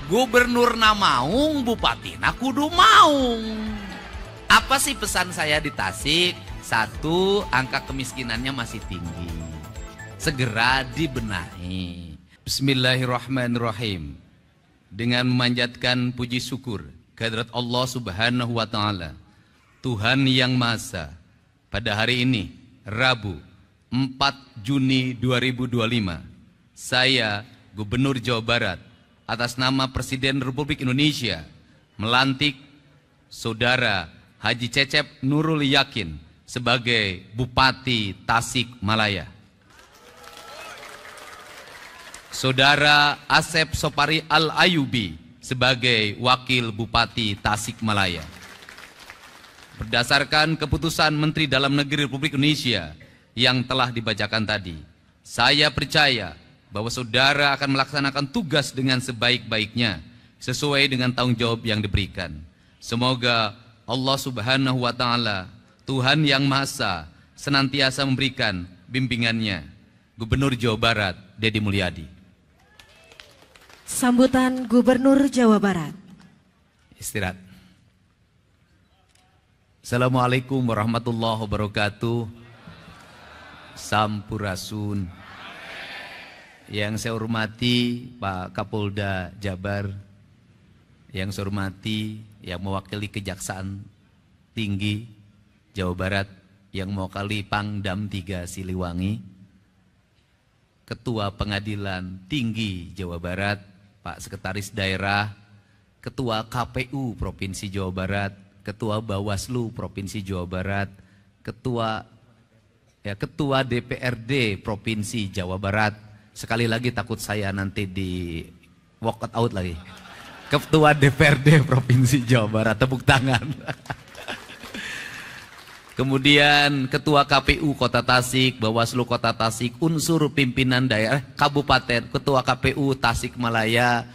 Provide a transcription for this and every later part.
Gubernur na maung, bupati na kudu maung. Apa sih pesan saya di Tasik? Satu, angka kemiskinannya masih tinggi. Segera dibenahi. Bismillahirrahmanirrahim. Dengan memanjatkan puji syukur kehadirat Allah Subhanahu wa Ta'ala, Tuhan yang Maha Esa, pada hari ini Rabu 4 Juni 2025, saya Gubernur Jawa Barat atas nama Presiden Republik Indonesia melantik Saudara Haji Cecep Nurul Yakin sebagai Bupati Tasikmalaya. Saudara Asep Sopari Al-Ayubi sebagai Wakil Bupati Tasikmalaya. Berdasarkan keputusan Menteri Dalam Negeri Republik Indonesia yang telah dibacakan tadi, saya percaya bahwa saudara akan melaksanakan tugas dengan sebaik-baiknya sesuai dengan tanggung jawab yang diberikan. Semoga Allah Subhanahu wa Ta'ala, Tuhan yang Maha Esa, senantiasa memberikan bimbingannya. Gubernur Jawa Barat, Deddy Mulyadi. Sambutan Gubernur Jawa Barat. Istirahat. Assalamualaikum warahmatullahi wabarakatuh. Sampurasun. Yang saya hormati Pak Kapolda Jabar, yang saya hormati yang mewakili Kejaksaan Tinggi Jawa Barat, yang mewakili Pangdam 3 Siliwangi, Ketua Pengadilan Tinggi Jawa Barat, Pak Sekretaris Daerah, Ketua KPU Provinsi Jawa Barat, Ketua Bawaslu Provinsi Jawa Barat, Ketua DPRD Provinsi Jawa Barat. Sekali lagi takut saya nanti di walk out lagi. Ketua DPRD Provinsi Jawa Barat, tepuk tangan. Kemudian Ketua KPU Kota Tasik, Bawaslu Kota Tasik, unsur pimpinan daerah Kabupaten, Ketua KPU Tasikmalaya,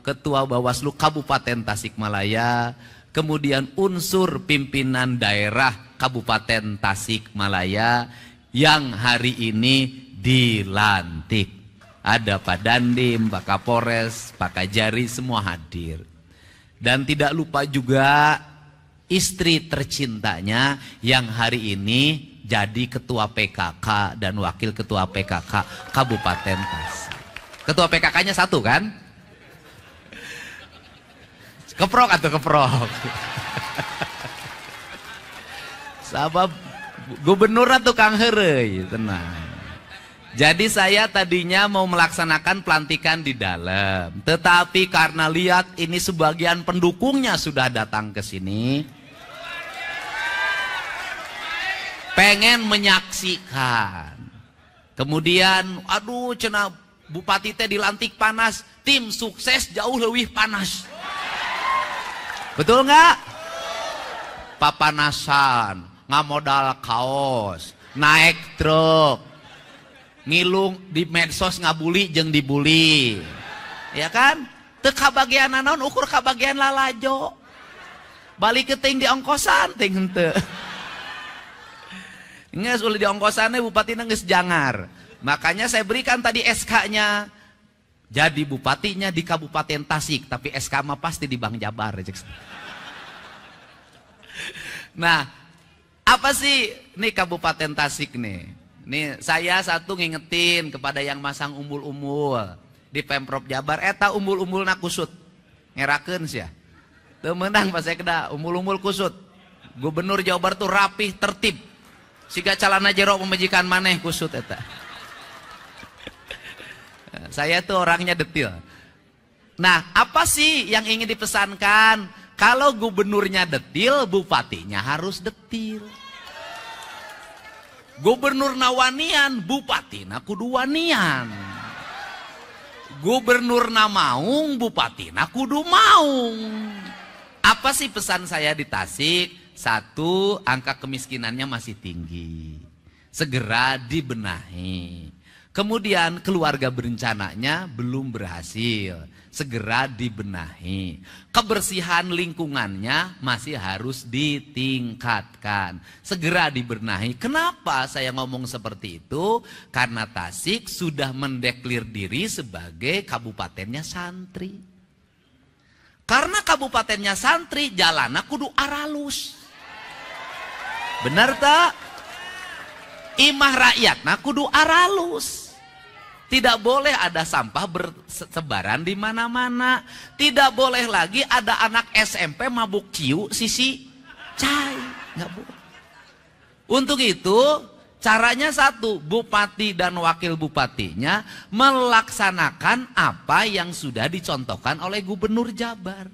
Ketua Bawaslu Kabupaten Tasikmalaya, kemudian unsur pimpinan daerah Kabupaten Tasikmalaya yang hari ini dilantik. Ada Pak Dandim, Pak Kapolres, Pak Kajari, semua hadir. Dan tidak lupa juga istri tercintanya yang hari ini jadi Ketua PKK dan Wakil Ketua PKK Kabupaten Tasik. Ketua PKK-nya satu kan? Keprok atau keprok? Sabab gubernur atau Kang Herey, tenang. Jadi saya tadinya mau melaksanakan pelantikan di dalam, tetapi karena lihat ini sebagian pendukungnya sudah datang ke sini, pengen menyaksikan. Kemudian, aduh, cenah Bupati teh dilantik panas, tim sukses jauh lebih panas. Betul nggak? Papanasan, ngamodal kaos, naik truk, ngilung di medsos ngabuli jeung dibuli, ya kan? Teu kabagian naon, ukur kabagian lalajo, balik ke ting di ongkosan ting henteu. Nges ulah di ongkosannya bupati geus jangar. Makanya saya berikan tadi SK-nya, jadi bupatinya di Kabupaten Tasik, tapi SK mah pasti di Bank Jabar. Nah, apa sih nih Kabupaten Tasik nih? Nih saya satu ngingetin kepada yang masang umbul-umbul di Pemprov Jabar, eta umbul-umbul nak kusut ngerakeun sia. Teu meunang pas saya keda umbul-umbul kusut. Gubernur Jawa Barat tuh rapih, tertib. Siga calana jero pemajikan maneh kusut eta. Saya tuh orangnya detil. Nah, apa sih yang ingin dipesankan? Kalau gubernurnya detil, bupatinya harus detil. Gubernur nawanian, bupati na kudu wanian. Gubernur na maung, bupati na kudu maung. Apa sih pesan saya di Tasik? Satu, angka kemiskinannya masih tinggi. Segera dibenahi. Kemudian keluarga berencananya belum berhasil. Segera dibenahi. Kebersihan lingkungannya masih harus ditingkatkan. Segera dibenahi. Kenapa saya ngomong seperti itu? Karena Tasik sudah mendeklir diri sebagai kabupatennya santri. Karena kabupatennya santri, jalanna kudu aralus. Bener tak? Imah rakyatna kudu aralus. Tidak boleh ada sampah bersebaran di mana-mana. Tidak boleh lagi ada anak SMP mabuk ciu sisi cai. Nggak boleh. Untuk itu caranya satu, bupati dan wakil bupatinya melaksanakan apa yang sudah dicontohkan oleh gubernur Jabar.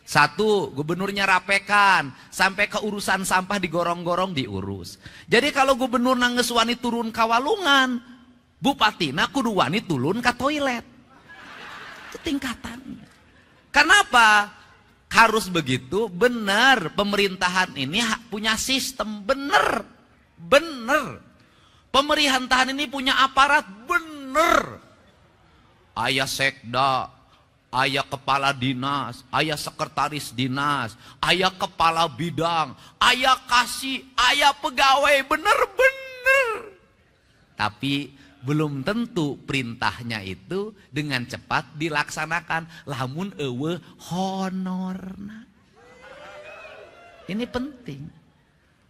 Satu, gubernurnya rapekan, sampai ke urusan sampah digorong-gorong diurus. Jadi kalau gubernur nangges wani turun kawalungan, bupatina kudu wani turun ke toilet. Itu tingkatannya. Kenapa? Harus begitu, benar. Pemerintahan ini punya sistem, benar. Bener. Pemerintahan ini punya aparat, bener. Ayah sekda, ayah kepala dinas, ayah sekretaris dinas, ayah kepala bidang, ayah kasih, ayah pegawai, bener-bener. Tapi belum tentu perintahnya itu dengan cepat dilaksanakan. Lamun eueuh honorna. Ini penting.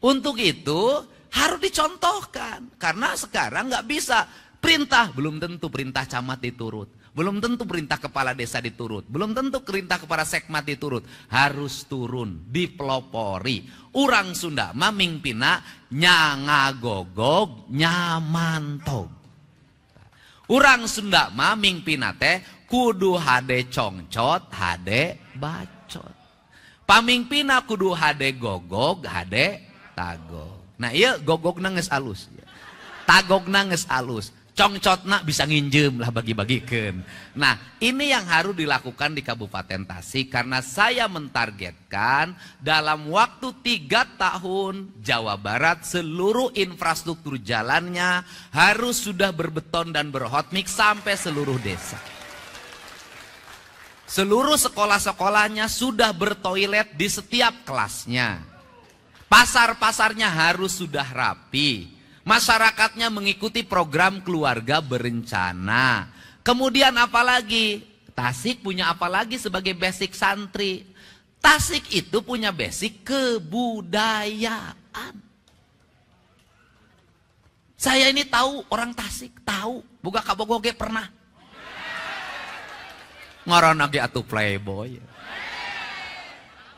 Untuk itu harus dicontohkan. Karena sekarang nggak bisa. Perintah, belum tentu perintah camat diturut. Belum tentu perintah kepala desa diturut. Belum tentu perintah kepala sekmat diturut. Harus turun, dipelopori. Urang Sunda mamingpina nyangagogog nyamantog. Urang Sunda mamingpina teh kudu hade congcot, hade bacot. Pamingpina kudu hade gogog, hade tagog. Nah iya gogogna geus alus. Tagogna geus alus. Congcotna bisa nginjem lah bagi-bagikeun. Nah ini yang harus dilakukan di Kabupaten Tasik. Karena saya mentargetkan dalam waktu 3 tahun Jawa Barat seluruh infrastruktur jalannya harus sudah berbeton dan berhotmix sampai seluruh desa. Seluruh sekolah-sekolahnya sudah bertoilet di setiap kelasnya. Pasar-pasarnya harus sudah rapi. Masyarakatnya mengikuti program keluarga berencana. Kemudian apalagi? Tasik punya apalagi sebagai basic santri? Tasik itu punya basic kebudayaan. Saya ini tahu orang Tasik, tahu. Boga kabogoge pernah. Ngaranna ge atuh playboy.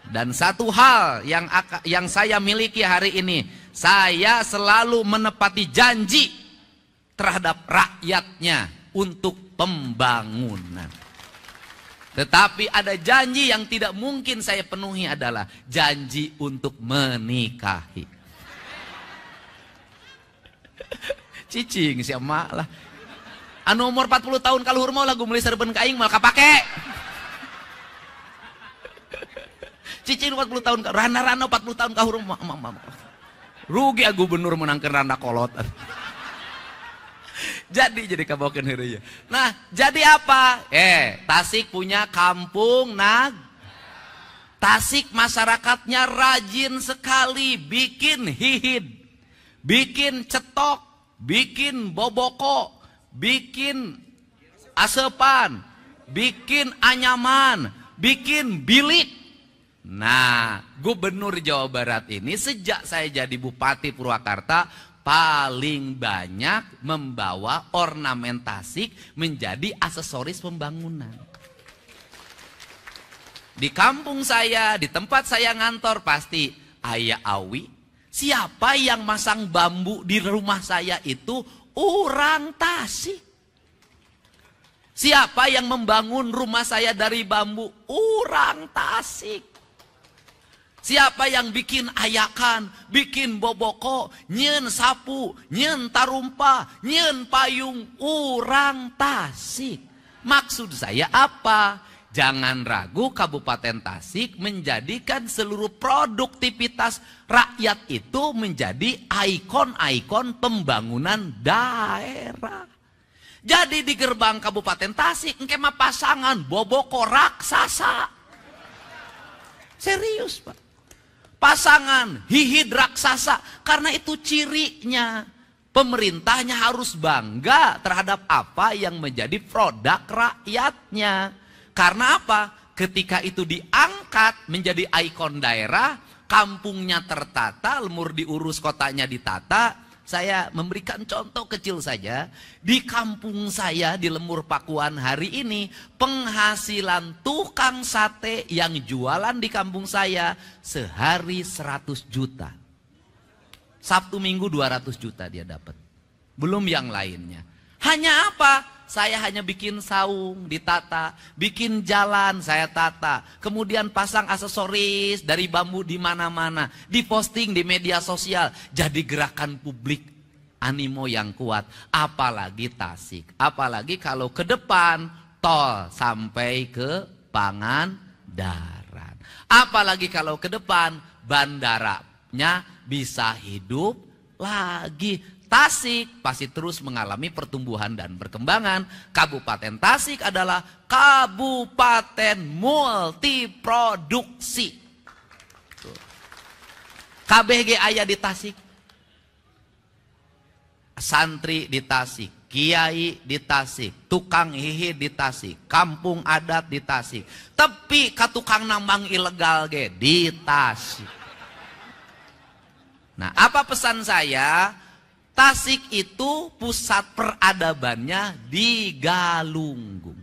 Dan satu hal yang saya miliki hari ini, saya selalu menepati janji terhadap rakyatnya untuk pembangunan. Tetapi ada janji yang tidak mungkin saya penuhi adalah janji untuk menikahi. Cicing si emak lah. Anu umur 40 tahun kaluhur mau lagu meuli serben ka aing mal kapake. Cicing 40 tahun rana-rana 40 tahun kaluhur rugi gubernur menangkeun randa kolot. Jadi kabokeun heureuy. Nah, jadi apa? Tasik punya kampung Tasik masyarakatnya rajin sekali bikin hihid, bikin cetok, bikin boboko, bikin asepan, bikin anyaman, bikin bilik. Nah, Gubernur Jawa Barat ini sejak saya jadi Bupati Purwakarta paling banyak membawa ornamen Tasik menjadi aksesoris pembangunan. Di kampung saya, di tempat saya ngantor pasti aya awi. Siapa yang masang bambu di rumah saya itu orang Tasik. Siapa yang membangun rumah saya dari bambu? Orang Tasik. Siapa yang bikin ayakan, bikin boboko, nyen sapu, nyen tarumpa, nyen payung, orang Tasik. Maksud saya apa? Jangan ragu Kabupaten Tasik menjadikan seluruh produktivitas rakyat itu menjadi ikon-ikon pembangunan daerah. Jadi di gerbang Kabupaten Tasik engke mah pasangan boboko raksasa. Serius, Pak. Pasangan hihid raksasa, karena itu cirinya. Pemerintahnya harus bangga terhadap apa yang menjadi produk rakyatnya. Karena apa? ketika itu diangkat menjadi ikon daerah, kampungnya tertata, lemur diurus, kotanya ditata. Saya memberikan contoh kecil saja. Di kampung saya di Lemur Pakuan hari ini, penghasilan tukang sate yang jualan di kampung saya sehari 100 juta. Sabtu Minggu 200 juta dia dapat. Belum yang lainnya. Hanya apa? Saya hanya bikin saung, ditata. Bikin jalan, saya tata. Kemudian pasang aksesoris dari bambu di mana-mana. Diposting di media sosial. Jadi gerakan publik, animo yang kuat. Apalagi Tasik. Apalagi kalau ke depan, tol sampai ke Pangandaran. Apalagi kalau ke depan, bandaranya bisa hidup lagi. Tasik pasti terus mengalami pertumbuhan dan perkembangan. Kabupaten Tasik adalah kabupaten multiproduksi. KBG ayah di Tasik. Santri di Tasik, kiai di Tasik, tukang hihi di Tasik, kampung adat di Tasik. Tapi katukang nambang ilegal ge di Tasik. Nah, apa pesan saya? Tasik itu pusat peradabannya di Galunggung.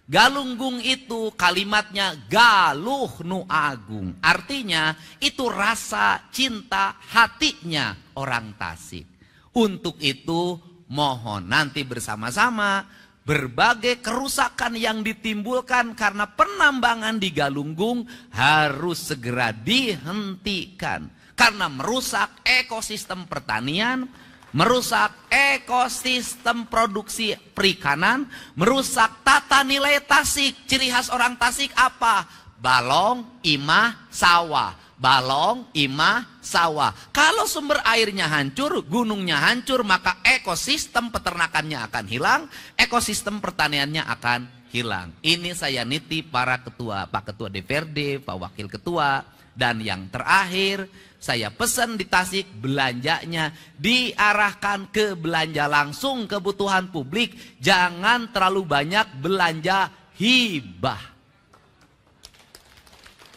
Galunggung itu kalimatnya galuh nu agung. Artinya itu rasa cinta hatinya orang Tasik. Untuk itu mohon nanti bersama-sama berbagai kerusakan yang ditimbulkan karena penambangan di Galunggung harus segera dihentikan. Karena merusak ekosistem pertanian, merusak ekosistem produksi perikanan, merusak tata nilai Tasik. Ciri khas orang Tasik apa? Balong, imah, sawah. Balong, imah, sawah. Kalau sumber airnya hancur, gunungnya hancur, maka ekosistem peternakannya akan hilang, ekosistem pertaniannya akan hilang. Ini saya nitip para ketua, Pak Ketua DPRD, Pak Wakil Ketua, dan yang terakhir, saya pesan di Tasik belanjanya diarahkan ke belanja langsung kebutuhan publik. Jangan terlalu banyak belanja hibah.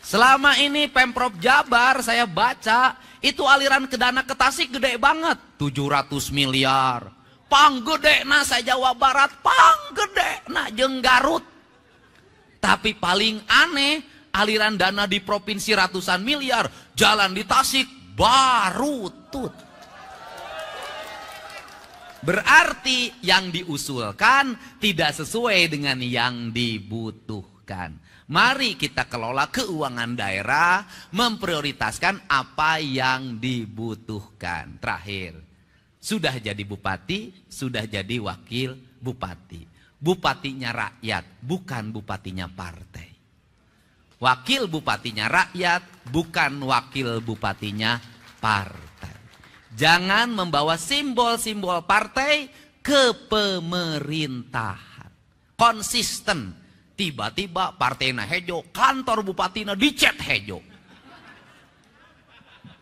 Selama ini Pemprov Jabar saya baca itu aliran ke dana ke Tasik gede banget. 700 miliar. Panggedena saya Jawa Barat, panggedena jeung Garut. Tapi paling aneh, aliran dana di provinsi ratusan miliar, jalan di Tasik baru tut. Berarti yang diusulkan tidak sesuai dengan yang dibutuhkan. Mari kita kelola keuangan daerah, memprioritaskan apa yang dibutuhkan. Terakhir, sudah jadi bupati, sudah jadi wakil bupati. Bupatinya rakyat, bukan bupatinya partai. Wakil bupatinya rakyat, bukan wakil bupatinya partai. Jangan membawa simbol-simbol partai ke pemerintahan. Konsisten. Tiba-tiba partena hejo, kantor bupatina dicet hejo.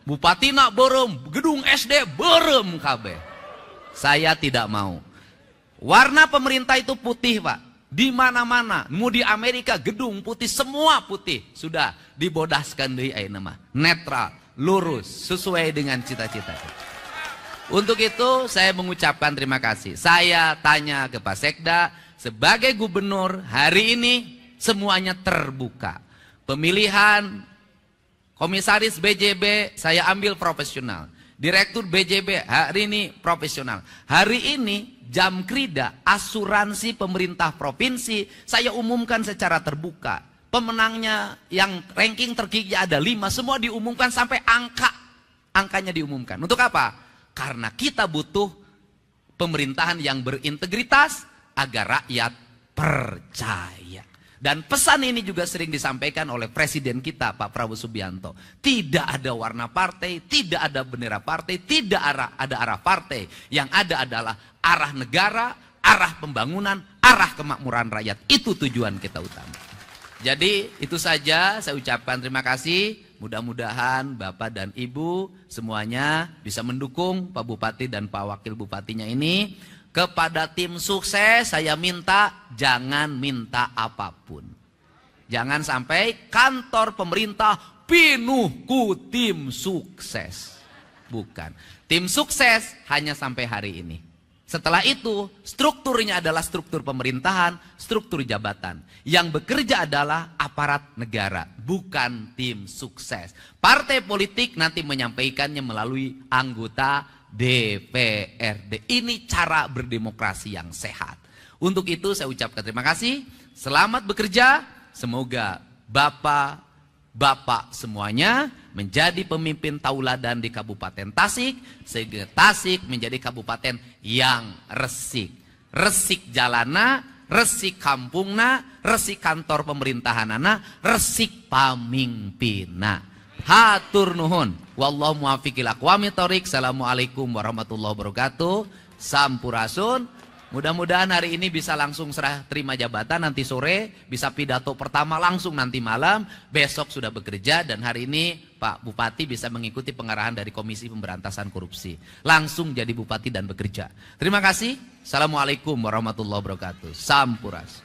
Bupatina berem, gedung SD berem kabeh. Saya tidak mau. Warna pemerintah itu putih, Pak. Di mana-mana, mau di Amerika gedung putih, semua putih. Sudah dibodaskan deui ayeuna mah. Netral, lurus, sesuai dengan cita-cita. Untuk itu saya mengucapkan terima kasih. Saya tanya ke Pak Sekda, sebagai gubernur hari ini semuanya terbuka. Pemilihan komisaris BJB saya ambil profesional. Direktur BJB hari ini profesional. Hari ini jam krida asuransi pemerintah provinsi saya umumkan secara terbuka. Pemenangnya yang ranking tertinggi ada 5, semua diumumkan sampai angkanya diumumkan. Untuk apa? Karena kita butuh pemerintahan yang berintegritas agar rakyat percaya. Dan pesan ini juga sering disampaikan oleh presiden kita Pak Prabowo Subianto. Tidak ada warna partai, tidak ada bendera partai, tidak ada arah partai. Yang ada adalah arah negara, arah pembangunan, arah kemakmuran rakyat. Itu tujuan kita utama. Jadi itu saja saya ucapkan terima kasih. Mudah-mudahan Bapak dan Ibu semuanya bisa mendukung Pak Bupati dan Pak Wakil Bupatinya ini. Kepada tim sukses saya minta jangan minta apapun. Jangan sampai kantor pemerintah penuh ku tim sukses. Bukan. Tim sukses hanya sampai hari ini. Setelah itu, strukturnya adalah struktur pemerintahan, struktur jabatan. Yang bekerja adalah aparat negara, bukan tim sukses. Partai politik nanti menyampaikannya melalui anggota DPRD. Ini cara berdemokrasi yang sehat. Untuk itu saya ucapkan terima kasih. Selamat bekerja. Semoga Bapak semuanya menjadi pemimpin tauladan di Kabupaten Tasik, sehingga Tasik menjadi kabupaten yang resik. Resik jalana, resik kampungna, resik kantor pemerintahanana, resik pamimpina. Hatur nuhun. Wallahu muwaffiq ila aqwamit thoriq. Assalamualaikum warahmatullahi wabarakatuh. Sampurasun. Mudah-mudahan hari ini bisa langsung serah terima jabatan, nanti sore bisa pidato pertama langsung nanti malam, besok sudah bekerja, dan hari ini Pak Bupati bisa mengikuti pengarahan dari Komisi Pemberantasan Korupsi. Langsung jadi bupati dan bekerja. Terima kasih. Assalamualaikum warahmatullahi wabarakatuh. Sampurasun.